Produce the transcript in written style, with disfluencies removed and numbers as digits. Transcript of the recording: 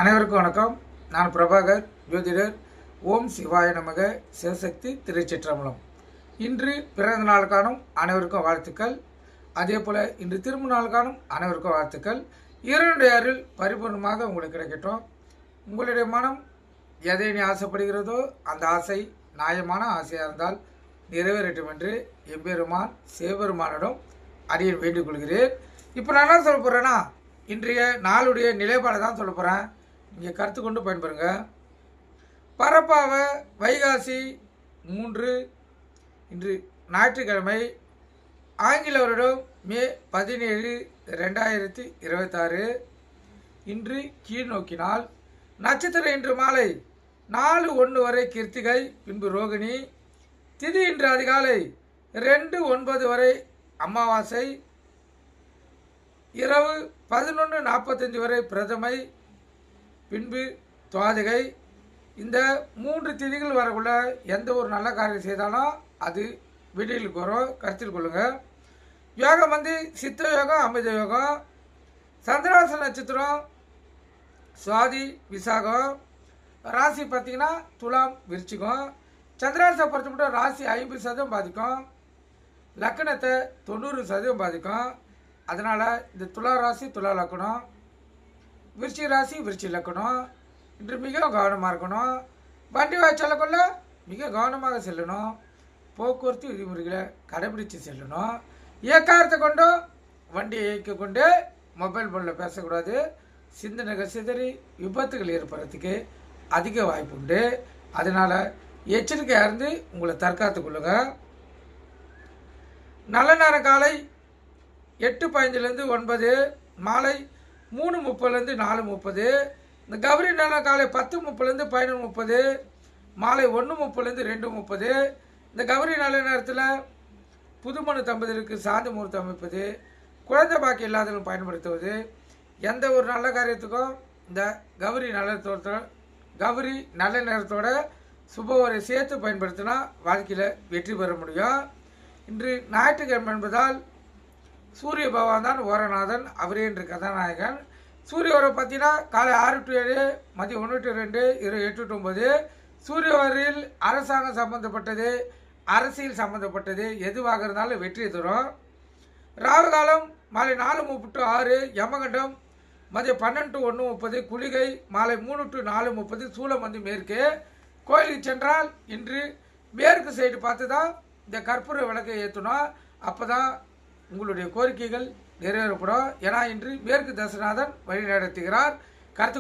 அனைவருக்கும் வணக்கம். நான் பிரபாகர், ஜோதிடர். ஓம் சிவாய நமக. சிவசக்தி திருச்சிற்றம்பலம். இன்று பிறந்த நாள் காணும் அனைவருக்கும் வாழ்த்துக்கள். அதே போல் இன்று திரும்ப நாள் காணும் அனைவருக்கும் வாழ்த்துக்கள். இரண்டு அருள் பரிபூர்ணமாக உங்களுக்கு கிடைக்கட்டும். உங்களுடைய மனம் எதை நீ ஆசைப்படுகிறதோ அந்த ஆசை நியாயமான ஆசையாக இருந்தால் நிறைவேறட்டும் என்று எம்பெருமான் சிவபெருமானிடம் அடியேன் வேண்டிக் கொள்கிறேன். இப்போ நான் என்ன சொல்ல போகிறேன்னா, இன்றைய நாளுடைய நிலைப்பாடை தான் சொல்ல போகிறேன். நீங்கள் கருத்து கொண்டு பயன்பெறுங்க. பரப்பாவை வைகாசி 3 இன்று ஞாயிற்றுக்கிழமை, ஆங்கில வருடம் மே 17, 2026. இன்று கீழ் நோக்கினால் நட்சத்திரம் இன்று மாலை 4:01 வரை கிருத்திகை, பின்பு ரோகிணி. திதி இன்று அதிகாலை 2:09 வரை அமாவாசை, இரவு 11:45 வரை பிரதமை, பின்பு துவாதிகை. இந்த 3 திதிகள் வரக்குள்ள எந்த ஒரு நல்ல காரியம் செய்தாலும் அது விடியலுக்கு வரும், கருத்தில் கொள்ளுங்கள். யோகம் சித்த யோகம், அமிர்த யோகம். சந்திராச நட்சத்திரம் சுவாதி விசாகம். ராசி பார்த்திங்கன்னா துலாம் விருச்சிகம். சந்திராசை பொறுத்த மட்டும் ராசி 50% பாதிக்கும், லக்கணத்தை 90% பாதிக்கும். அதனால் இந்த துலா ராசி துலா லக்கணம், விருச்சி ராசி விருச்சி லக்கணம். இன்று மிக கவனமாக இருக்கணும். வண்டி செல்லக்குள்ள மிக கவனமாக செல்லணும். போக்குவரத்து விதிமுறைகளை கடைபிடித்து செல்லணும். இயக்காரத்தை கொண்டும் வண்டியை இயக்க கொண்டு மொபைல் ஃபோனில் பேசக்கூடாது. சிந்தனைகள் சிதறி விபத்துகள் ஏற்படுறதுக்கு அதிக வாய்ப்பு உண்டு. அதனால் எச்சரிக்கையாக இருந்து உங்களை தற்காத்து கொள்ளுங்கள். நல்ல நேரம் காலை 8:15 9, மாலை 3:30 4:30. இந்த கௌரி நேரம் காலை 10:30 11:30, மாலை 1:30 2:30. இந்த கௌரி நல்ல நேரத்தில் புதுமண தம்பதியருக்கு சாந்தி முகூர்த்தம் அமைப்பது, குழந்தை பாக்கி இல்லாதவர்கள் பயன்படுத்துவது. எந்த ஒரு நல்ல காரியத்துக்கும் இந்த கௌரி நல்ல நேரத்தோட சுபவரை சேர்த்து பயன்படுத்தினா வாழ்க்கையில் வெற்றி பெற முடியும். இன்று ஞாயிற்றுக்கிழமை என்பதால் சூரிய பகவான் தான் ஓரநாதன், அவரே இன்று கதாநாயகன். சூரிய வரை பார்த்தீங்கன்னா காலை 6 to 7, மதியம் 1 to 2, இரவு 8 to 9. சூரிய வரையில் அரசாங்கம் சம்பந்தப்பட்டது, அரசியல் சம்பந்தப்பட்டது எதுவாக இருந்தாலும் வெற்றி தரும். ராகு காலம் மாலை 4:30 to 6, யமகண்டம் மதியம் 12 to 1:30, குளிகை மாலை 3 to 4:30. சூலம் மேற்கு. கோயிலுக்கு சென்றால் இன்று மேற்கு சைடு பார்த்து தான் இந்த கற்பூர விளக்கை ஏற்றணும். அப்போ தான் உங்களுடைய கோரிக்கைகள் நிறைவேறப்படும். ஏன்னா இன்று மேற்கு தசநாதன் வழி நடத்துகிறார். கருத்து